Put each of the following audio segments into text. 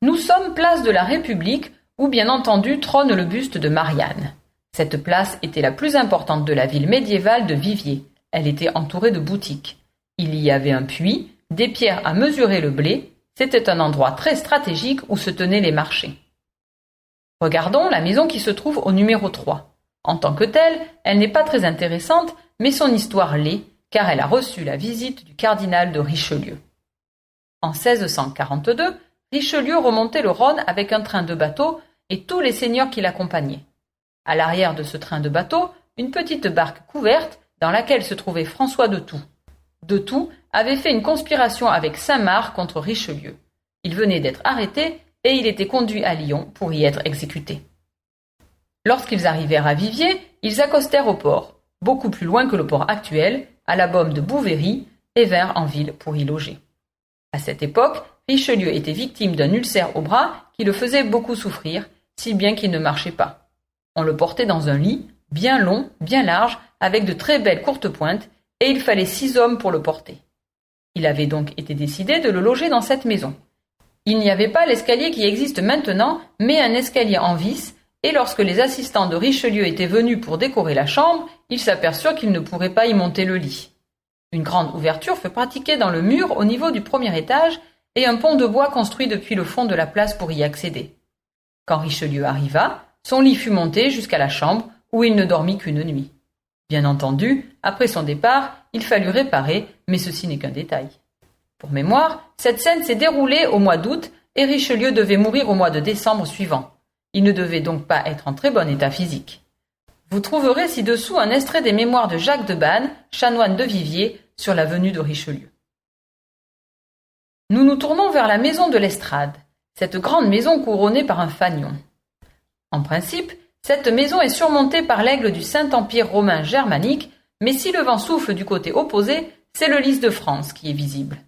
Nous sommes place de la République, où bien entendu trône le buste de Marianne. Cette place était la plus importante de la ville médiévale de Viviers. Elle était entourée de boutiques. Il y avait un puits, des pierres à mesurer le blé. C'était un endroit très stratégique où se tenaient les marchés. Regardons la maison qui se trouve au numéro 3. En tant que telle, elle n'est pas très intéressante, mais son histoire l'est, car elle a reçu la visite du cardinal de Richelieu. En 1642, Richelieu remontait le Rhône avec un train de bateau et tous les seigneurs qui l'accompagnaient. À l'arrière de ce train de bateau, une petite barque couverte dans laquelle se trouvait François de Toux. De Toux avait fait une conspiration avec Saint-Marc contre Richelieu. Il venait d'être arrêté et il était conduit à Lyon pour y être exécuté. Lorsqu'ils arrivèrent à Viviers, ils accostèrent au port, beaucoup plus loin que le port actuel, à la baume de Bouvéry, et vinrent en ville pour y loger. À cette époque, Richelieu était victime d'un ulcère au bras qui le faisait beaucoup souffrir, si bien qu'il ne marchait pas. On le portait dans un lit, bien long, bien large, avec de très belles courtes pointes, et il fallait 6 hommes pour le porter. Il avait donc été décidé de le loger dans cette maison. Il n'y avait pas l'escalier qui existe maintenant, mais un escalier en vis, et lorsque les assistants de Richelieu étaient venus pour décorer la chambre, ils s'aperçurent qu'ils ne pourraient pas y monter le lit. Une grande ouverture fut pratiquée dans le mur au niveau du premier étage, et un pont de bois construit depuis le fond de la place pour y accéder. Quand Richelieu arriva, son lit fut monté jusqu'à la chambre où il ne dormit qu'une nuit. Bien entendu, après son départ, il fallut réparer, mais ceci n'est qu'un détail. Pour mémoire, cette scène s'est déroulée au mois d'août et Richelieu devait mourir au mois de décembre suivant. Il ne devait donc pas être en très bon état physique. Vous trouverez ci-dessous un extrait des mémoires de Jacques de Banne, chanoine de Viviers, sur la venue de Richelieu. Nous nous tournons vers la maison de l'Estrade, cette grande maison couronnée par un fanion. En principe, cette maison est surmontée par l'aigle du Saint-Empire romain germanique, mais si le vent souffle du côté opposé, c'est le lys de France qui est visible.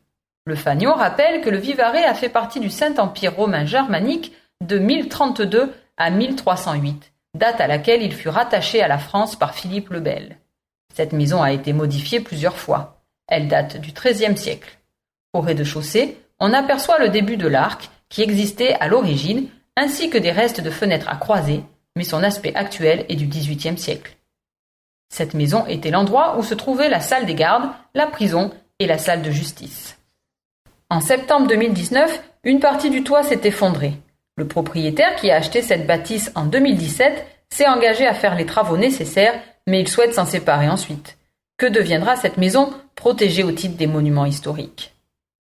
Le fanion rappelle que le Vivarais a fait partie du Saint-Empire romain germanique de 1032 à 1308, date à laquelle il fut rattaché à la France par Philippe le Bel. Cette maison a été modifiée plusieurs fois. Elle date du XIIIe siècle. Au rez-de-chaussée, on aperçoit le début de l'arc qui existait à l'origine, ainsi que des restes de fenêtres à croisées, mais son aspect actuel est du XVIIIe siècle. Cette maison était l'endroit où se trouvait la salle des gardes, la prison et la salle de justice. En septembre 2019, une partie du toit s'est effondrée. Le propriétaire qui a acheté cette bâtisse en 2017 s'est engagé à faire les travaux nécessaires, mais il souhaite s'en séparer ensuite. Que deviendra cette maison protégée au titre des monuments historiques ?